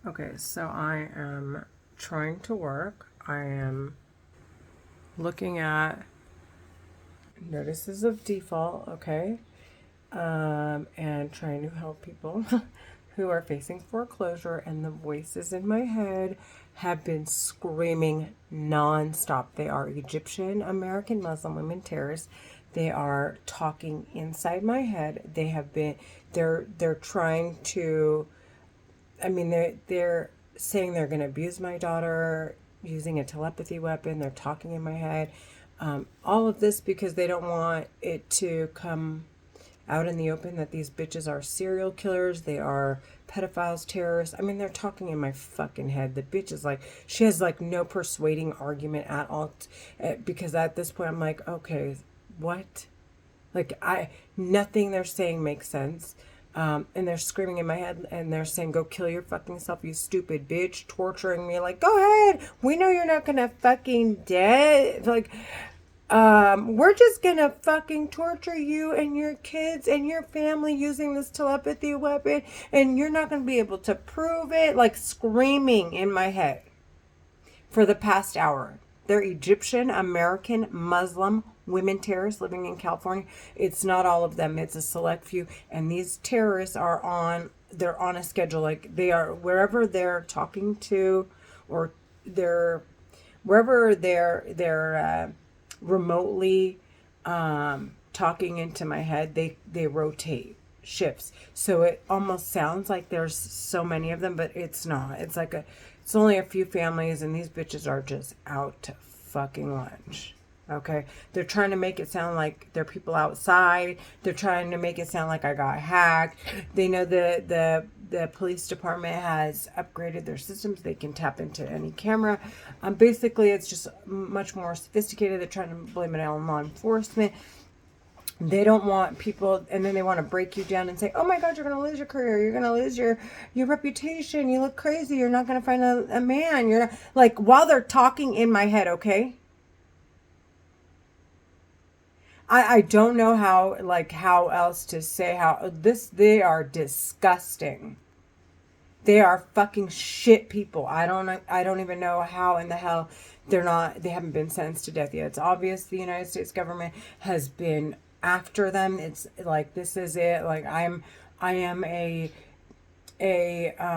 Okay, so I am trying to work. I am looking at notices of default, okay, and trying to help people who are facing foreclosure. And the voices in my head have been screaming nonstop. They are Egyptian American Muslim women terrorists. They are talking inside my head. They have been. They're trying to. I mean, they're saying they're going to abuse my daughter using a telepathy weapon. They're talking in my head. All of this because they don't want it to come out in the open that these bitches are serial killers. They are pedophiles, terrorists. I mean, they're talking in my fucking head. The bitch is like, she has like no persuading argument at all. Because at this point, I'm like, okay, what? Like, nothing they're saying makes sense. And they're screaming in my head and they're saying, go kill your fucking self, you stupid bitch, torturing me. Like, go ahead. We know you're not gonna fucking dead. Like, we're just gonna fucking torture you and your kids and your family using this telepathy weapon, and you're not gonna be able to prove it. Like, screaming in my head for the past hour. They're Egyptian, American, Muslim women terrorists living in California. It's not all of them, it's a select few. And these terrorists they're on a schedule. Like, they are wherever they're talking to, or they're wherever they're remotely talking into my head, they rotate shifts. So it almost sounds like there's so many of them, but it's not. It's only a few families, and these bitches are just out to fucking lunch. Okay, they're trying to make it sound like there are people outside. They're trying to make it sound like I got hacked. They know the police department has upgraded their systems. They can tap into any camera. Basically, it's just much more sophisticated. They're trying to blame it on law enforcement. They don't want people, and then they want to break you down and say, oh my God, you're going to lose your career. You're going to lose your reputation. You look crazy. You're not going to find a man. You're not, like, while they're talking in my head, okay? I don't know how else to say they are disgusting. They are fucking shit people. I don't even know how in the hell they haven't been sentenced to death yet. It's obvious the United States government has been after them. It's like, this is it. Like, I am a a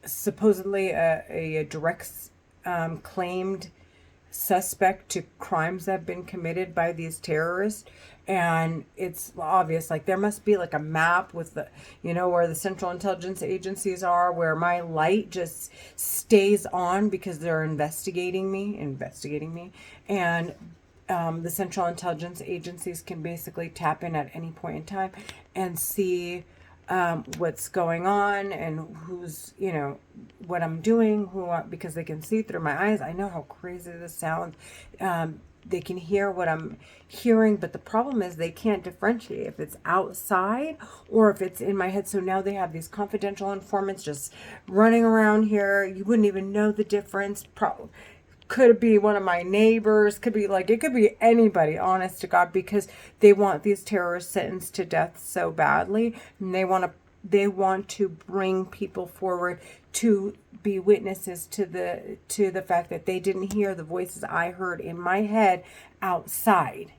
supposedly a direct claimed suspect to crimes that have been committed by these terrorists. And it's obvious, like, there must be like a map with where the central intelligence agencies are, where my light just stays on because they're investigating me. And the central intelligence agencies can basically tap in at any point in time and see what's going on and who's, what I'm doing, because they can see through my eyes. I know how crazy this sounds. They can hear what I'm hearing, but the problem is they can't differentiate if it's outside or if it's in my head. So now they have these confidential informants just running around here. You wouldn't even know the difference. Could be one of my neighbors, it could be anybody, honest to God, because they want these terrorists sentenced to death so badly, and they want to bring people forward to be witnesses to the fact that they didn't hear the voices I heard in my head outside.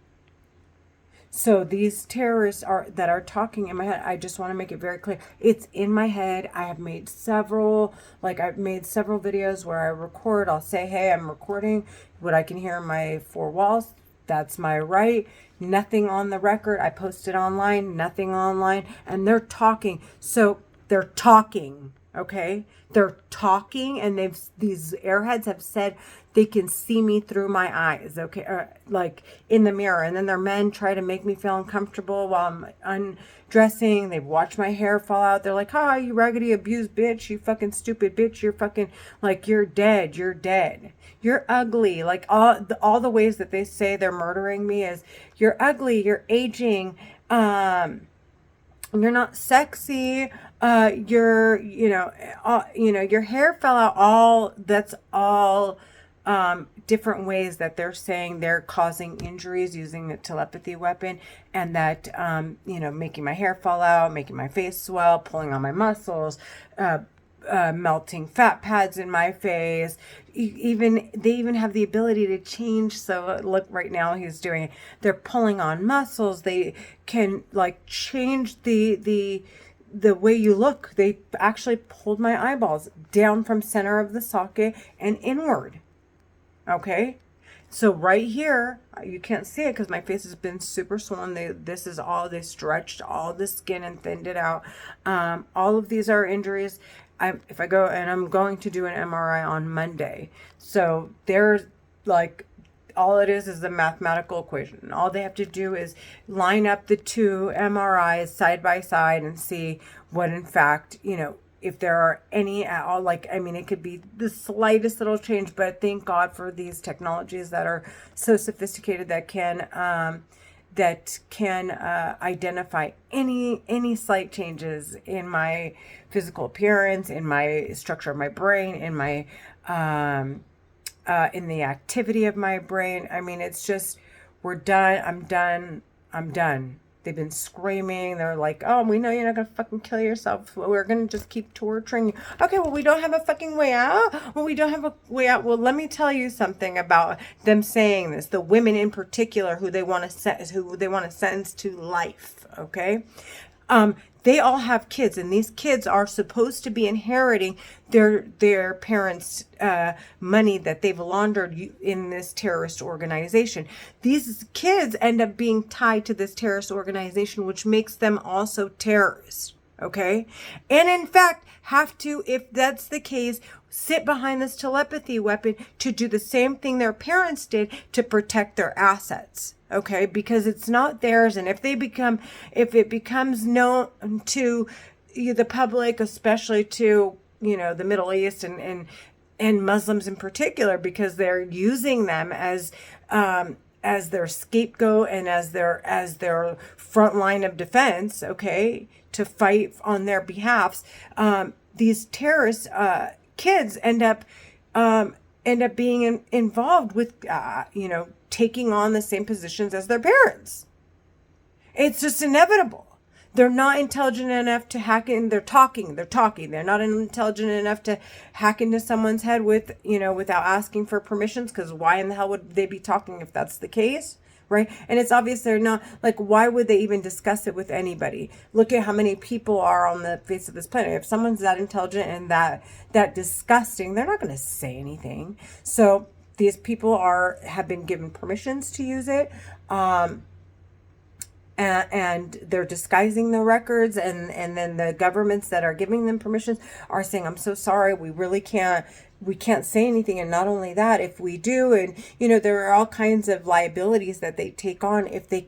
So these terrorists that are talking in my head, I just want to make it very clear. It's in my head. I've made several videos where I record. I'll say, hey, I'm recording what I can hear in my four walls. That's my right. Nothing on the record. I post it online, nothing online. And they're talking. So they're talking, okay? They're talking, and these airheads have said they can see me through my eyes, okay, like in the mirror. And then their men try to make me feel uncomfortable while I'm undressing. They've watched my hair fall out. They're like, "Ha, you raggedy abused bitch, you fucking stupid bitch, you're fucking, like, you're dead, you're ugly." Like, all the ways that they say they're murdering me is, you're ugly, you're aging, you're not sexy, your hair fell out. That's all different ways that they're saying they're causing injuries using a telepathy weapon, and that, making my hair fall out, making my face swell, pulling on my muscles, melting fat pads in my face. They even have the ability to change. So look, right now he's doing it. They're pulling on muscles. They can like change the way you look. They actually pulled my eyeballs down from center of the socket and inward. Okay, so right here, you can't see it because my face has been super swollen. They stretched all the skin and thinned it out. All of these are injuries. If I go, and I'm going to do an MRI on Monday. So there's like, all it is a mathematical equation. All they have to do is line up the two MRIs side by side and see what, in fact, if there are any at all. Like, I mean, it could be the slightest little change, but thank God for these technologies that are so sophisticated that can identify any slight changes in my physical appearance, in my structure of my brain, in my in the activity of my brain. I mean, it's just, we're done. I'm done. They've been screaming. They're like, oh, we know you're not going to fucking kill yourself. We're going to just keep torturing you. Okay, well, we don't have a fucking way out. Well, we don't have a way out. Well, let me tell you something about them saying this. The women in particular who they want to sentence to life, okay? They all have kids, and these kids are supposed to be inheriting their parents' money that they've laundered in this terrorist organization. These kids end up being tied to this terrorist organization, which makes them also terrorists. Okay? And in fact, have to, if that's the case, sit behind this telepathy weapon to do the same thing their parents did to protect their assets. Okay, because it's not theirs, and if it becomes known to the public, especially to the Middle East and Muslims in particular, because they're using them as their scapegoat and as their front line of defense, okay, to fight on their behalfs. These terrorist kids end up being involved with taking on the same positions as their parents. It's just inevitable. They're not intelligent enough to hack in. They're talking. They're not intelligent enough to hack into someone's head without asking for permissions, because why in the hell would they be talking if that's the case? Right? And it's obvious they're not. Like, why would they even discuss it with anybody? Look at how many people are on the face of this planet. If someone's that intelligent and that disgusting, they're not going to say anything. So these people have been given permissions to use it, and they're disguising the records, and then the governments that are giving them permissions are saying, I'm so sorry, we can't say anything. And not only that, if we do, and there are all kinds of liabilities that they take on if they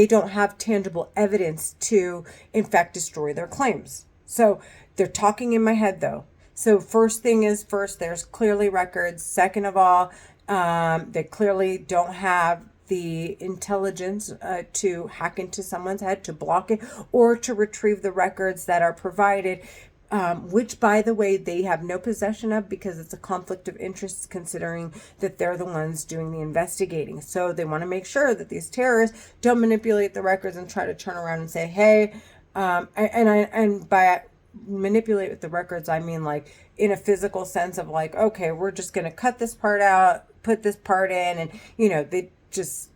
don't have tangible evidence to in fact destroy their claims. So they're talking in my head though. So first thing is first, there's clearly records. Second of all, they clearly don't have the intelligence to hack into someone's head, to block it, or to retrieve the records that are provided, which, by the way, they have no possession of, because it's a conflict of interest, considering that they're the ones doing the investigating. So they want to make sure that these terrorists don't manipulate the records and try to turn around and say, hey, and by manipulate with the records, I mean like in a physical sense of like, okay, we're just going to cut this part out, put this part in, and they just,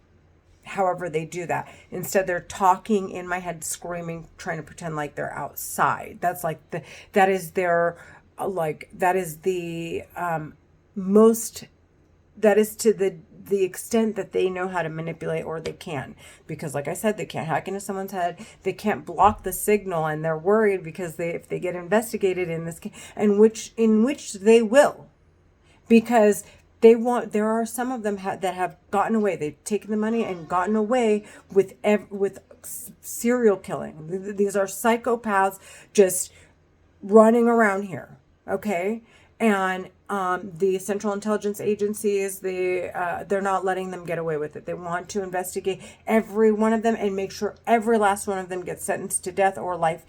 however they do that. Instead, they're talking in my head, screaming, trying to pretend like they're outside. That's like that is to the extent that they know how to manipulate, or they can, because like I said, they can't hack into someone's head, they can't block the signal, and they're worried because if they get investigated in this case, in which they will, because there are some of them that have gotten away. They've taken the money and gotten away with serial killing. These are psychopaths just running around here. Okay. And the Central Intelligence Agencies, they're not letting them get away with it. They want to investigate every one of them and make sure every last one of them gets sentenced to death or life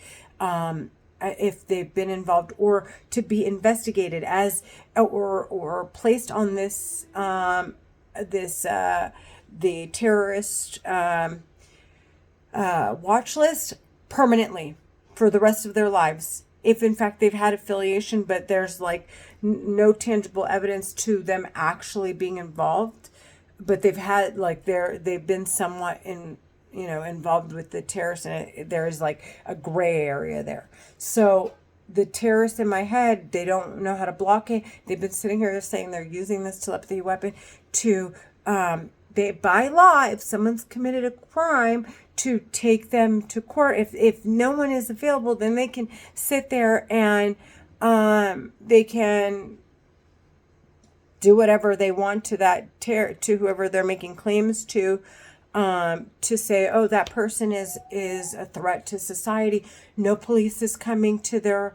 if they've been involved, or to be investigated as or placed on this the terrorist watch list permanently for the rest of their lives, if in fact they've had affiliation, but there's like no tangible evidence to them actually being involved, but they've had like they've been somewhat involved with the terrorists, and there is like a gray area there. So the terrorists in my head, they don't know how to block it. They've been sitting here saying they're using this telepathy weapon to they, by law, if someone's committed a crime, to take them to court. If no one is available, then they can sit there and they can do whatever they want to to whoever they're making claims to say, oh, that person is a threat to society. No police is coming to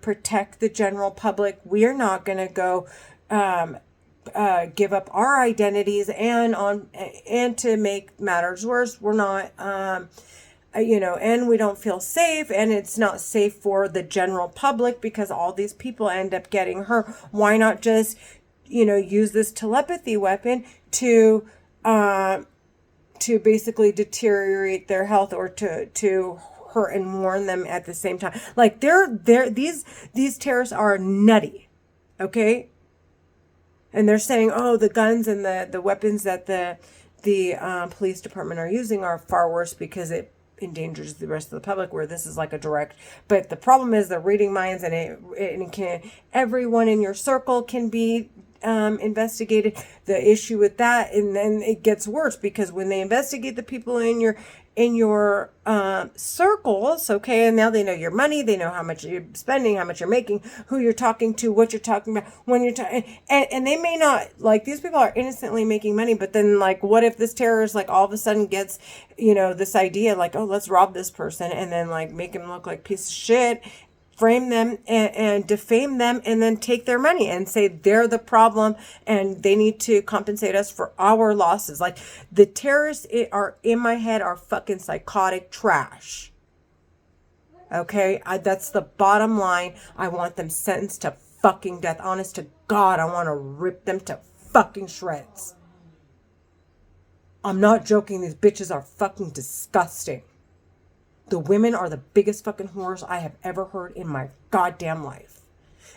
protect the general public. We're not going to go give up our identities, and to make matters worse, we're not and we don't feel safe, and it's not safe for the general public because all these people end up getting hurt. Why not just use this telepathy weapon to basically deteriorate their health, or to hurt and warn them at the same time? Like these terrorists are nutty, okay? And they're saying, oh, the guns and the weapons that the police department are using are far worse because it endangers the rest of the public, where this is like a direct. But the problem is they're reading minds, and it can, everyone in your circle can be investigated. The issue with that, and then it gets worse, because when they investigate the people in your circles, okay, and now they know your money, they know how much you're spending, how much you're making, who you're talking to, what you're talking about, when you're talking, and they may not, like, these people are innocently making money, but then, like, what if this terrorist, like, all of a sudden gets, this idea, like, oh, let's rob this person, and then, like, make him look like a piece of shit, frame them and defame them, and then take their money and say they're the problem and they need to compensate us for our losses. Like, the terrorists are in my head are fucking psychotic trash. Okay, that's the bottom line. I want them sentenced to fucking death. Honest to God, I want to rip them to fucking shreds. I'm not joking. These bitches are fucking disgusting. The women are the biggest fucking whores I have ever heard in my goddamn life.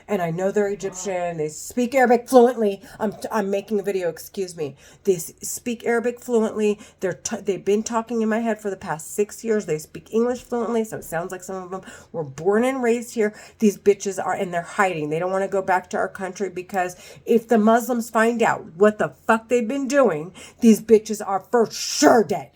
And I know they're Egyptian. They speak Arabic fluently. I'm making a video, excuse me. They speak Arabic fluently. They've been talking in my head for the past 6 years. They speak English fluently, so it sounds like some of them were born and raised here. These bitches are, and they're hiding. They don't want to go back to our country, because if the Muslims find out what the fuck they've been doing, these bitches are for sure dead.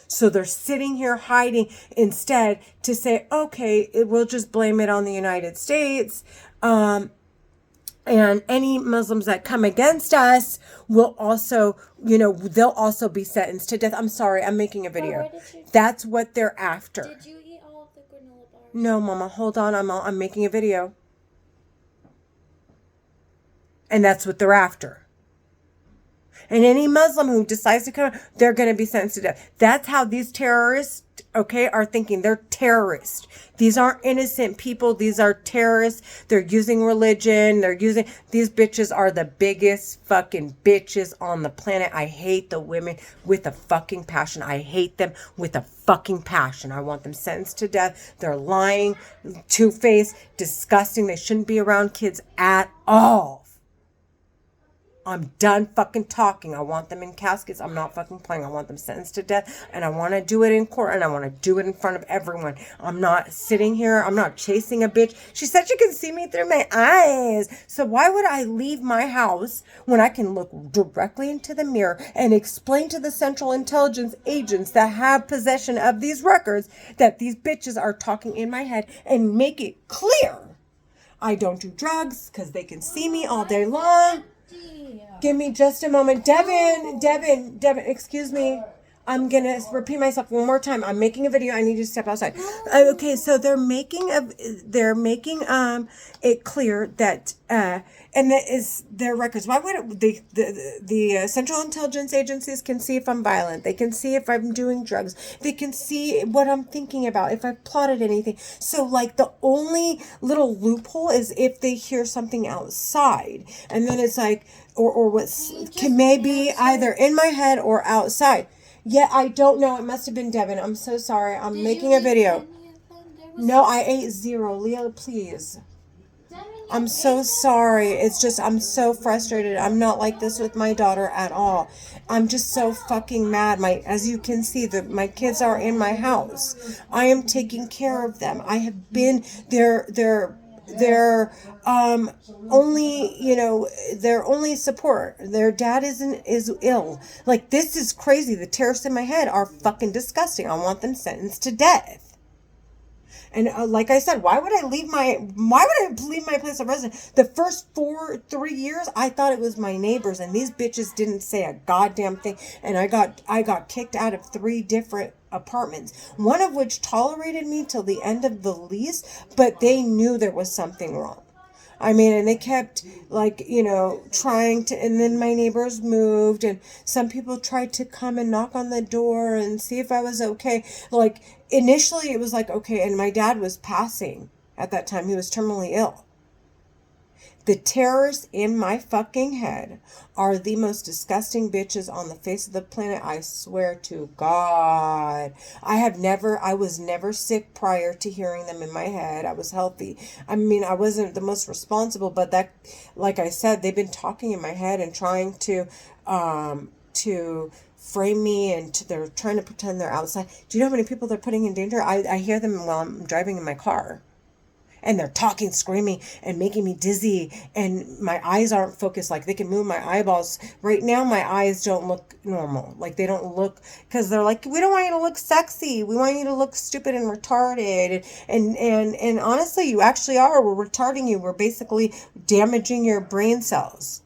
So they're sitting here hiding instead to say, okay, we'll just blame it on the United States. And any Muslims that come against us will also, they'll also be sentenced to death. I'm sorry, I'm making a video. That's what they're after. Did you eat all of the granola bars? No, Mama, hold on. I'm making a video. And that's what they're after. And any Muslim who decides to come, they're going to be sentenced to death. That's how these terrorists, okay, are thinking. They're terrorists. These aren't innocent people. These are terrorists. They're using religion. These bitches are the biggest fucking bitches on the planet. I hate the women with a fucking passion. I hate them with a fucking passion. I want them sentenced to death. They're lying, two-faced, disgusting. They shouldn't be around kids at all. I'm done fucking talking. I want them in caskets. I'm not fucking playing. I want them sentenced to death, and I want to do it in court, and I want to do it in front of everyone. I'm not sitting here. I'm not chasing a bitch. She said she can see me through my eyes. So why would I leave my house when I can look directly into the mirror and explain to the Central Intelligence agents that have possession of these records that these bitches are talking in my head, and make it clear I don't do drugs, because they can see me all day long. Give me just a moment. Devin, excuse me. I'm gonna repeat myself one more time. I'm making a video. I need you to step outside. Okay, so they're making it clear that and that is their records. Why would it, the Central Intelligence Agencies can see if I'm violent. They can see if I'm doing drugs. They can see what I'm thinking about, if I've plotted anything. So like the only little loophole is if they hear something outside, and then it's like or what's can maybe either in my head or outside. Yeah, I don't know. It must have been Devin. I'm so sorry. I'm making a video. No, I ate 0. Leah, please. I'm so sorry. It's just, I'm so frustrated. I'm not like this with my daughter at all. I'm just so fucking mad. As you can see, my kids are in my house. I am taking care of them. I have been their only, their only support. Their dad is ill. Like, this is crazy. The terrorists in my head are fucking disgusting. I want them sentenced to death. And like I said, why would I leave my place of residence? The first 3 years, I thought it was my neighbors, and these bitches didn't say a goddamn thing. And I got kicked out of 3 different apartments, one of which tolerated me till the end of the lease, but they knew there was something wrong. I mean, and they kept trying to, and then my neighbors moved, and some people tried to come and knock on the door and see if I was okay. Like, initially it was like, okay, and my dad was passing at that time. He was terminally ill. The terrorists in my fucking head are the most disgusting bitches on the face of the planet. I swear to God. I was never sick prior to hearing them in my head. I was healthy. I mean, I wasn't the most responsible, but that, like I said, they've been talking in my head and trying to frame me, and they're trying to pretend they're outside. Do you know how many people they're putting in danger? I hear them while I'm driving in my car. And they're talking, screaming, and making me dizzy. And my eyes aren't focused. Like, they can move my eyeballs. Right now, my eyes don't look normal. Like, they don't look... Because they're like, we don't want you to look sexy. We want you to look stupid and retarded. And honestly, you actually are. We're retarding you. We're basically damaging your brain cells.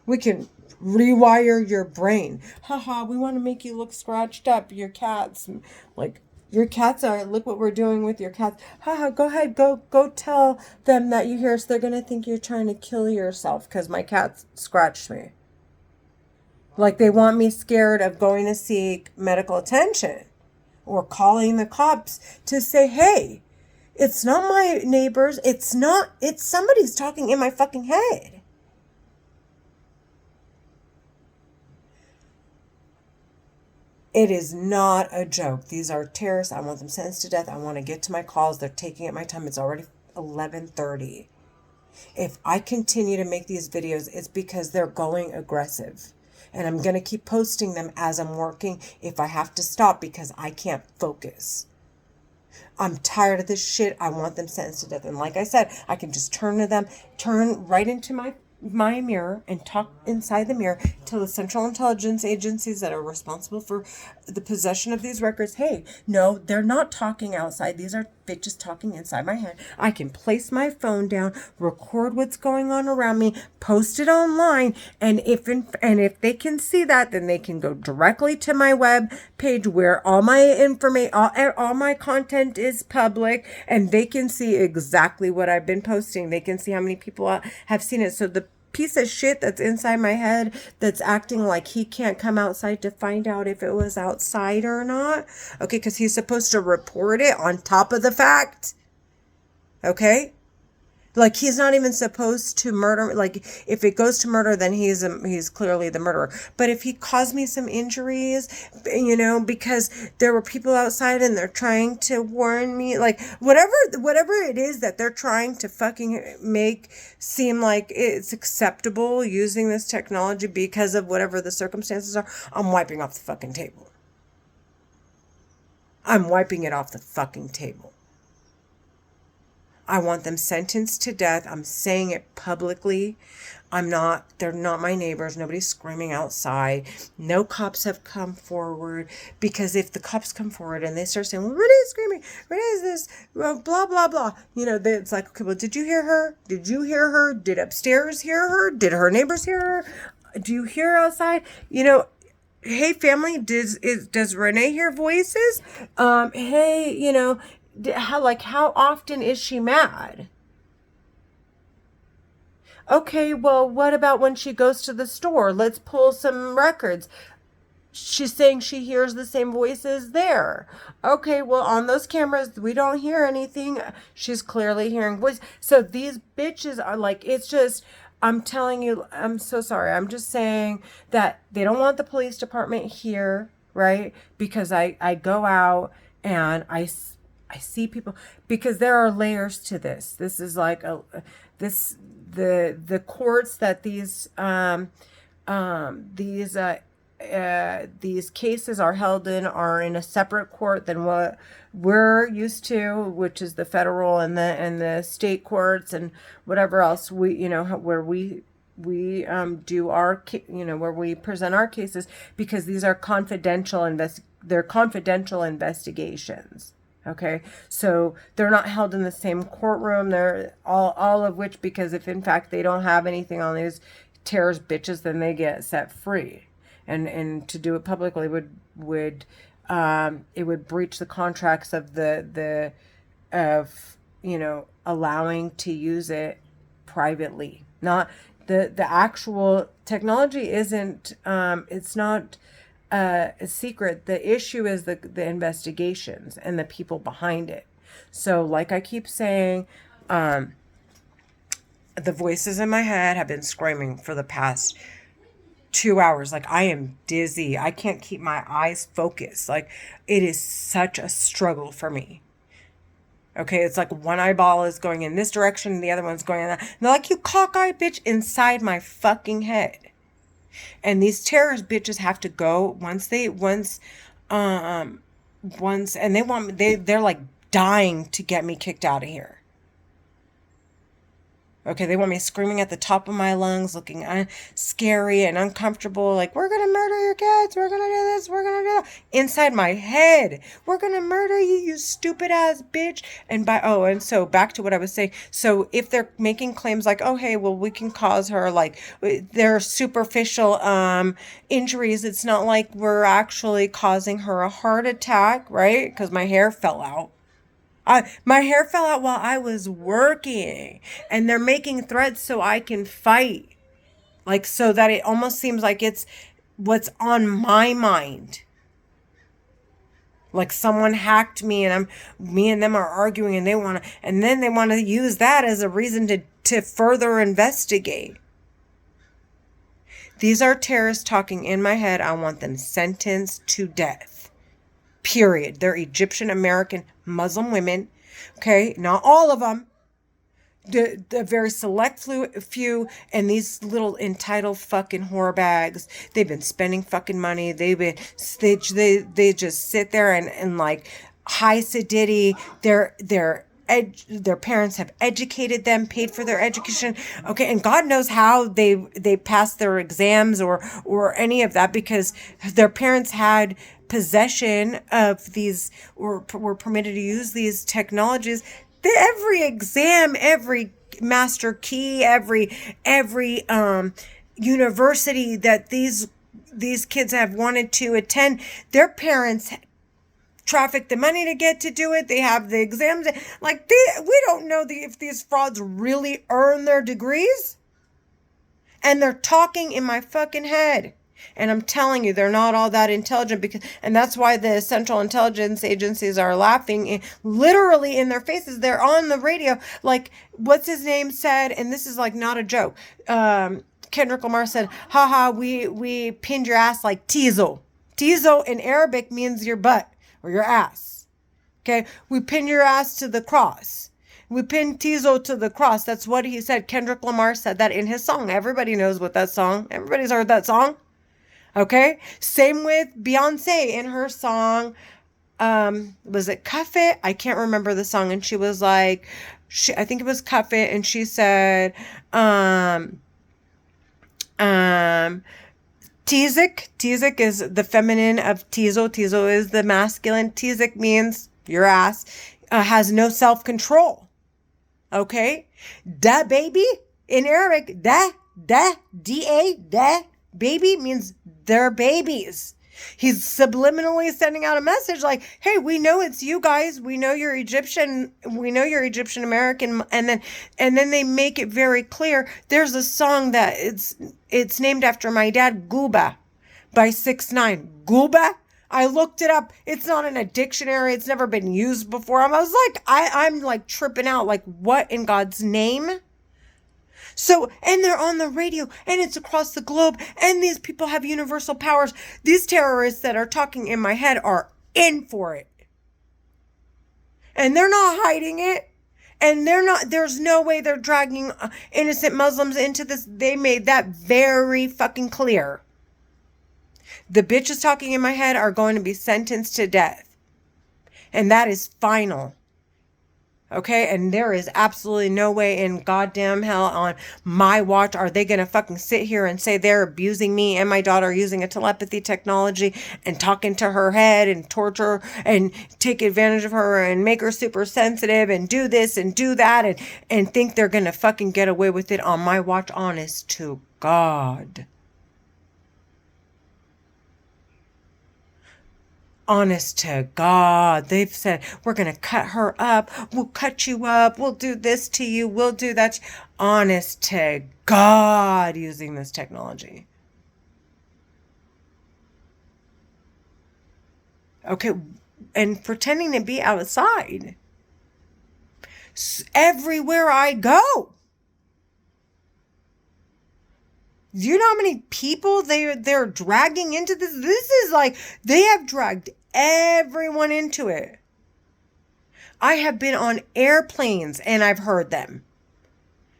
We can rewire your brain. Haha, we want to make you look scratched up. Your cats. Like... Your cats are, look what we're doing with your cats. Haha, go ahead, go tell them that you hear us. They're going to think you're trying to kill yourself because my cat scratched me. Like, they want me scared of going to seek medical attention or calling the cops to say, hey, it's not my neighbors. It's somebody's talking in my fucking head. It is not a joke. These are terrorists. I want them sentenced to death. I want to get to my calls. They're taking up my time. It's already 11:30. If I continue to make these videos, it's because they're going aggressive. And I'm going to keep posting them as I'm working if I have to stop because I can't focus. I'm tired of this shit. I want them sentenced to death. And like I said, I can just turn right into my mirror and talk inside the mirror to the Central Intelligence Agencies that are responsible for the possession of these records. Hey, no, they're not talking outside. These are bitches talking inside my head. I can place my phone down, record what's going on around me, post it online, and if they can see that, then they can go directly to my web page where all my information, all my content is public, and they can see exactly what I've been posting. They can see how many people have seen it. So the piece of shit that's inside my head that's acting like he can't come outside to find out if it was outside or not. Okay, because he's supposed to report it on top of the fact. Okay? Like, he's not even supposed to murder. Like, if it goes to murder, then he's clearly the murderer. But if he caused me some injuries, because there were people outside and they're trying to warn me, like, whatever it is that they're trying to fucking make seem like it's acceptable using this technology because of whatever the circumstances are, I'm wiping off the fucking table. I'm wiping it off the fucking table. I want them sentenced to death. I'm saying it publicly. They're not my neighbors. Nobody's screaming outside. No cops have come forward, because if the cops come forward and they start saying, well, Renee's screaming, Renee is this, well, blah, blah, blah. It's like, okay, well, did you hear her? Did you hear her? Did upstairs hear her? Did her neighbors hear her? Do you hear her outside? hey family, does Renee hear voices? Hey, how often is she mad? Okay, well, what about when she goes to the store? Let's pull some records. She's saying she hears the same voices there. Okay, well, on those cameras, we don't hear anything. She's clearly hearing voice. So these bitches are like, it's just, I'm telling you, I'm so sorry. I'm just saying that they don't want the police department here, right? Because I go out and I see people, because there are layers to this. This is like this, the courts that these cases are held in are in a separate court than what we're used to, which is the federal and the state courts and whatever else where we do our where we present our cases, because these are they're confidential investigations. Okay, so they're not held in the same courtroom. They're all of which, because if in fact they don't have anything on these terrorist bitches, then they get set free. And to do it publicly would it would breach the contracts of allowing to use it privately. Not the actual technology isn't it's not a secret. The issue is the investigations and the people behind it. So like I keep saying, the voices in my head have been screaming for the past 2 hours. Like, I am dizzy. I can't keep my eyes focused. Like, it is such a struggle for me. Okay, it's like one eyeball is going in this direction and the other one's going in that. And they're like, you cockeyed bitch, inside my fucking head. And these terrorist bitches have to go once and they're like dying to get me kicked out of here. Okay, they want me screaming at the top of my lungs, looking scary and uncomfortable, like, we're going to murder your kids, we're going to do this, we're going to do that. Inside my head, we're going to murder you, you stupid ass bitch. And so back to what I was saying. So if they're making claims like, oh, hey, well, we can cause her, like, they're superficial injuries. It's not like we're actually causing her a heart attack, right? Because my hair fell out. My hair fell out while I was working, and they're making threats so I can fight. Like, so that it almost seems like it's what's on my mind. Like someone hacked me and me and them are arguing, and then they want to use that as a reason to further investigate. These are terrorists talking in my head. I want them sentenced to death. Period. They're Egyptian American Muslim women. Okay, not all of them. The very select few, and these little entitled fucking whore bags. They've been spending fucking money. They just sit there and like high sedity. Their parents have educated them, paid for their education. Okay, and God knows how they passed their exams or any of that, because their parents had possession of these, or were permitted to use these technologies. Every exam, every master key, every university that these kids have wanted to attend, their parents traffic the money to get to do it. They have the exams. Like, we don't know if these frauds really earn their degrees. And they're talking in my fucking head. And I'm telling you, they're not all that intelligent, and that's why the Central Intelligence Agencies are laughing literally in their faces. They're on the radio. Like, what's his name said, and this is like not a joke. Kendrick Lamar said, haha, we pinned your ass like tizo. Tizo in Arabic means your butt or your ass. Okay, we pinned your ass to the cross. We pinned Tizo to the cross. That's what he said. Kendrick Lamar said that in his song. Everybody knows what that song. Everybody's heard that song. Okay, same with Beyonce in her song. Was it Cuff It? I can't remember the song. And she was like, I think it was Cuff It. And she said, Tizik. Tizik is the feminine of Tizo. Tizo is the masculine. Tizik means your ass. Has no self-control. Okay? Da baby. In Arabic, da, da, da, da. Baby means they're babies. He's subliminally sending out a message like, hey, we know it's you guys. We know you're Egyptian. We know you're Egyptian American. And then they make it very clear. There's a song that it's named after my dad, Gooba, by 6ix9ine. Gooba? I looked it up. It's not in a dictionary. It's never been used before. I was like, I'm like tripping out. Like, what in God's name? So, and they're on the radio and it's across the globe and these people have universal powers. These terrorists that are talking in my head are in for it. And they're not hiding it. And there's no way they're dragging innocent Muslims into this. They made that very fucking clear. The bitches talking in my head are going to be sentenced to death. And that is final. Okay, and there is absolutely no way in goddamn hell on my watch are they going to fucking sit here and say they're abusing me and my daughter using a telepathy technology and talking to her head and torture and take advantage of her and make her super sensitive and do this and do that and think they're going to fucking get away with it on my watch. Honest to God. Honest to God, they've said, we're going to cut her up. We'll cut you up. We'll do this to you. We'll do that. Honest to God, using this technology. Okay, and pretending to be outside. Everywhere I go. Do you know how many people they're dragging into this? This is like, they have dragged everyone into it. I have been on airplanes and I've heard them.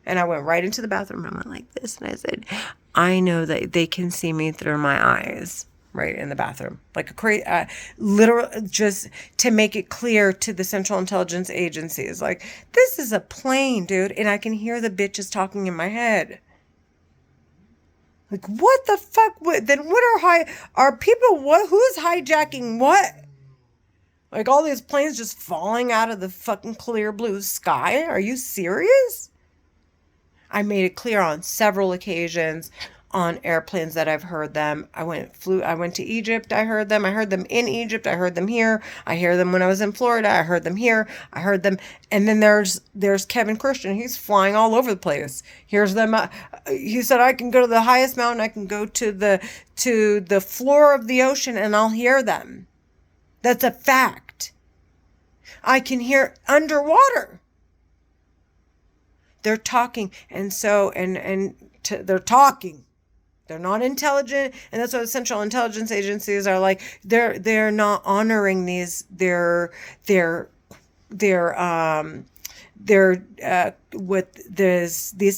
And I went right into the bathroom and I went like this. And I said, I know that they can see me through my eyes. Right in the bathroom. Like a crazy, literal, just to make it clear to the Central Intelligence Agencies. Like, this is a plane, dude. And I can hear the bitches talking in my head. Like, what the fuck? Then what are people, who's hijacking what? Like, all these planes just falling out of the fucking clear blue sky? Are you serious? I made it clear on several occasions on airplanes that I've heard them. I went to Egypt. I heard them. I heard them in Egypt. I heard them here. I hear them when I was in Florida. I heard them here. I heard them. And then there's Kevin Christian. He's flying all over the place. Here's them. He said, I can go to the highest mountain. I can go to the floor of the ocean and I'll hear them. That's a fact. I can hear underwater. They're talking. And so, they're talking. They're not intelligent, and that's what the Central Intelligence Agencies are like. They're not honoring these these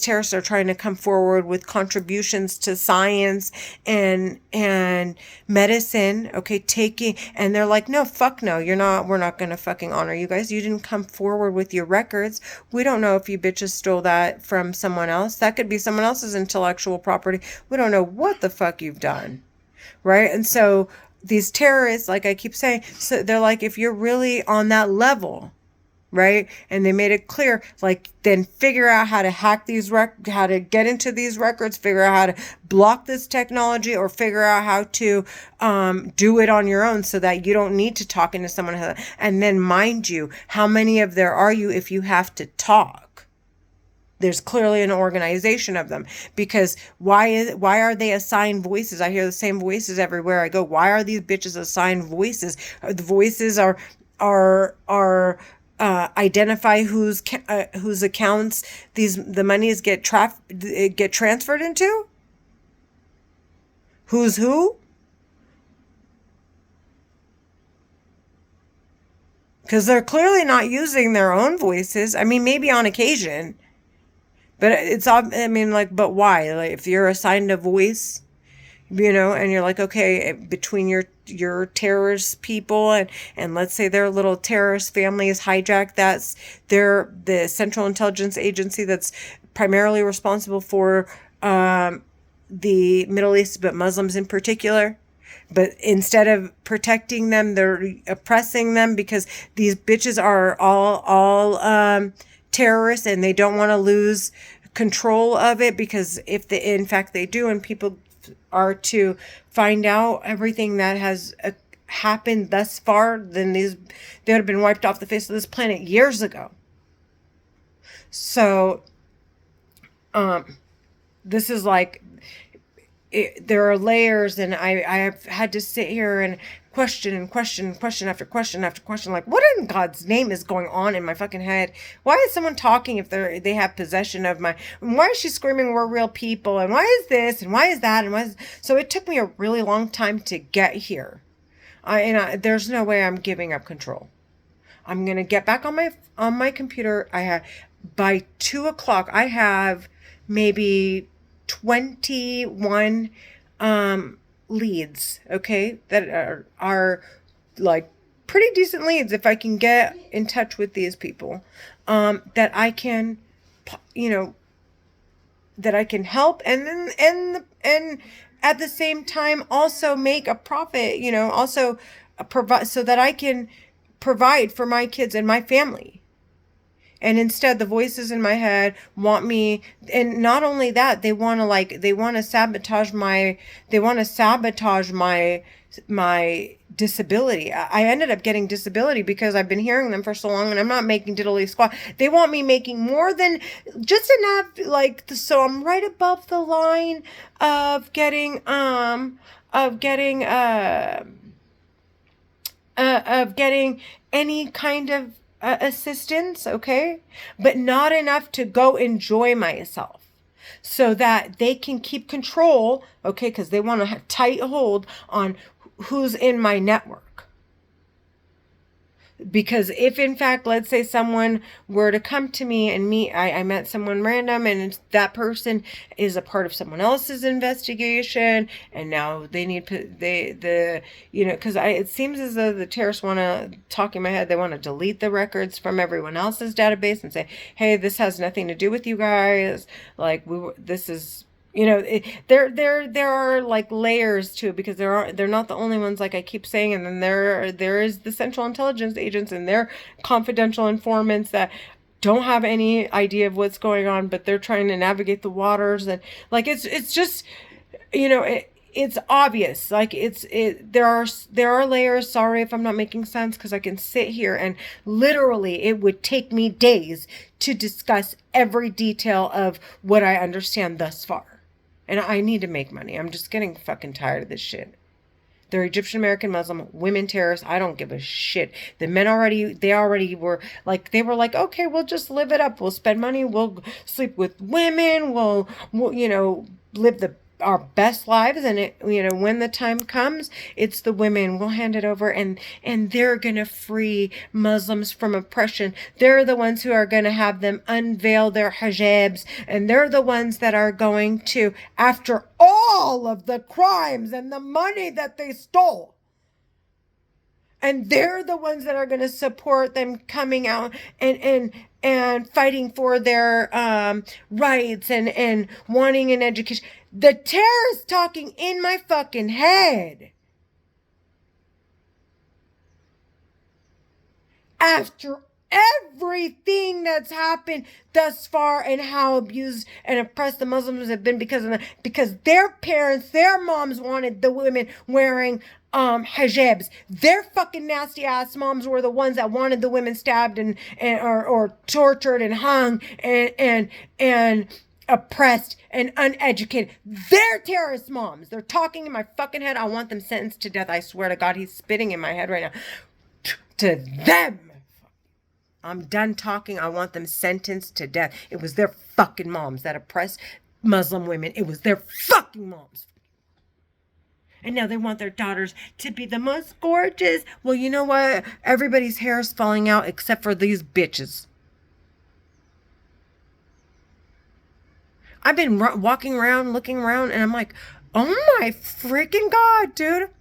terrorists are trying to come forward with contributions to science and medicine. Okay, and they're like, no, fuck no, we're not gonna fucking honor you guys. You didn't come forward with your records. We don't know if you bitches stole that from someone else. That could be someone else's intellectual property. We don't know what the fuck you've done, right? And so these terrorists, like I keep saying, so they're like, if you're really on that level, right? And they made it clear, like, then figure out how to hack these how to get into these records, figure out how to block this technology, or figure out how to do it on your own so that you don't need to talk into someone. And then, mind you, how many of there are you if you have to talk? There's clearly an organization of them, because why are they assigned voices? I hear the same voices everywhere I go. Why are these bitches assigned voices? The voices are identify whose accounts the monies get transferred into? Who's who? Because they're clearly not using their own voices. I mean, maybe on occasion, but but why? Like, if you're assigned a voice, and you're like, okay, between your terrorist people and let's say their little terrorist family is hijacked, that's the Central Intelligence Agency that's primarily responsible for the Middle East, but Muslims in particular. But instead of protecting them, they're oppressing them, because these bitches are all terrorists and they don't want to lose control of it, because in fact they do, and people are to find out everything that has happened thus far, then they would have been wiped off the face of this planet years ago. So, this is like, there are layers, and I have had to sit here and question after question after question. Like, what in God's name is going on in my fucking head? Why is someone talking if they have possession of my? Why is she screaming we're real people? And why is this? And why is that? And why is, so it took me a really long time to get here. There's no way I'm giving up control. I'm gonna get back on my computer. By 2:00 I have maybe 21 leads, okay, that are like pretty decent leads if I can get in touch with these people, that I can, that I can help, and then and at the same time also make a profit, also provide, so that I can provide for my kids and my family. And instead, the voices in my head want me, and not only that, they want to sabotage my disability. I ended up getting disability because I've been hearing them for so long, and I'm not making diddly squat. They want me making more than just enough, so I'm right above the line of getting any kind of assistance, okay? But not enough to go enjoy myself, so that they can keep control, okay? Because they want a tight hold on who's in my network. Because if in fact, let's say someone were to come to me and I met someone random, and that person is a part of someone else's investigation, and now they need, because it seems as though the terrorists want to, talk in my head, they want to delete the records from everyone else's database and say, hey, this has nothing to do with you guys. This is, there are like layers to it, because they're not the only ones, like I keep saying. And then there is the Central Intelligence agents and their confidential informants that don't have any idea of what's going on, but they're trying to navigate the waters. And it's just, it's obvious. There are layers. Sorry if I'm not making sense, because I can sit here and literally it would take me days to discuss every detail of what I understand thus far. And I need to make money. I'm just getting fucking tired of this shit. They're Egyptian American Muslim women terrorists. I don't give a shit. The men already were like, okay, we'll just live it up. We'll spend money. We'll sleep with women. We'll live our best lives. And when the time comes, it's the women. We'll hand it over, and they're going to free Muslims from oppression. They're the ones who are going to have them unveil their hijabs, and they're the ones that are going to, after all of the crimes and the money that they stole, and they're the ones that are going to support them coming out and fighting for their rights and wanting an education. The terrorists talking in my fucking head. After everything that's happened thus far, and how abused and oppressed the Muslims have been because their parents, their moms wanted the women wearing hijabs. Their fucking nasty ass moms were the ones that wanted the women stabbed or tortured and hung and oppressed and uneducated. They're terrorist moms. They're talking in my fucking head. I want them sentenced to death. I swear to God, he's spitting in my head right now. To them. I'm done talking. I want them sentenced to death. It was their fucking moms that oppressed Muslim women. It was their fucking moms. And now they want their daughters to be the most gorgeous. Well, you know what? Everybody's hair is falling out except for these bitches. I've been walking around, looking around, and I'm like, oh my freaking God, dude.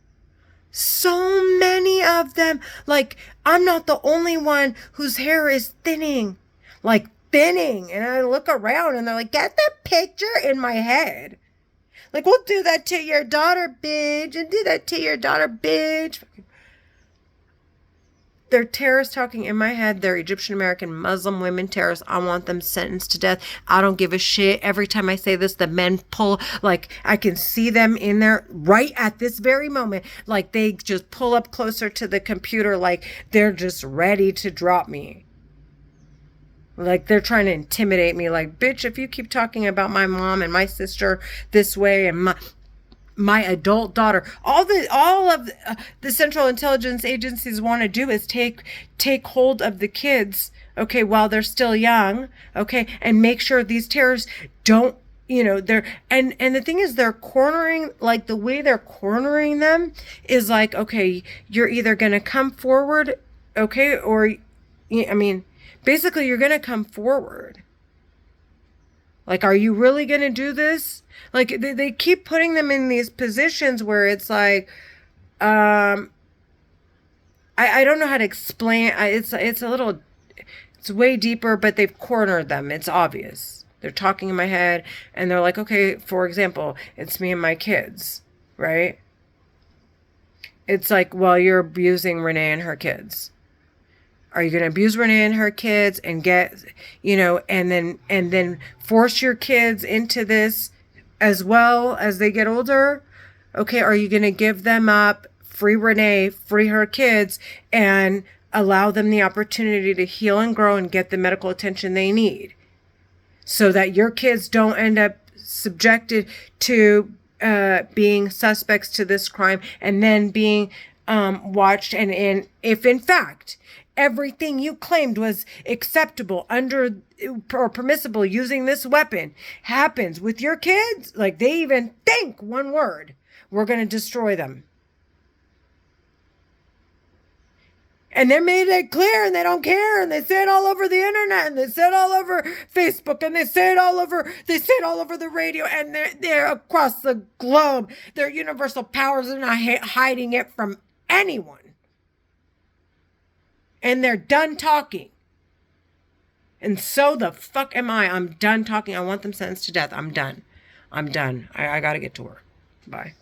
So many of them. Like, I'm not the only one whose hair is thinning. Like, thinning. And I look around and they're like, get the picture in my head. Like, we'll do that to your daughter, bitch. And do that to your daughter, bitch. they're terrorists talking in my head. They're Egyptian American Muslim women terrorists. I want them sentenced to death. I don't give a shit. Every time I say this, the men pull, like I can see them in there right at this very moment. Like they just pull up closer to the computer, like they're just ready to drop me. Like they're trying to intimidate me. Like, bitch, if you keep talking about my mom and my sister this way and my adult daughter, all of the Central Intelligence Agencies want to do is take hold of the kids, okay, while they're still young, okay, and make sure these terrorists don't, they're and the thing is, they're cornering, like the way they're cornering them is like, okay, you're either gonna come forward, okay, or I mean, basically you're gonna come forward. Like, are you really gonna do this? Like, they keep putting them in these positions where it's like, I don't know how to explain. It's a little, it's way deeper, but they've cornered them. It's obvious. They're talking in my head, and they're like, okay, for example, it's me and my kids, right? It's like, well, you're abusing Renee and her kids. Are you going to abuse Renee and her kids and get, and then force your kids into this as well as they get older? Okay, are you going to give them up, free Renee, free her kids, and allow them the opportunity to heal and grow and get the medical attention they need so that your kids don't end up subjected to being suspects to this crime and then being watched, and if in fact everything you claimed was acceptable under or permissible using this weapon happens with your kids, like they even think one word, we're going to destroy them. And they made it clear, and they don't care, and they say it all over the internet, and they say it all over Facebook, and they say it all over the radio, and they're across the globe. They're universal powers. They're not hiding it from anyone. And they're done talking. And so the fuck am I. I'm done talking. I want them sentenced to death. I'm done. I gotta get to work. Bye.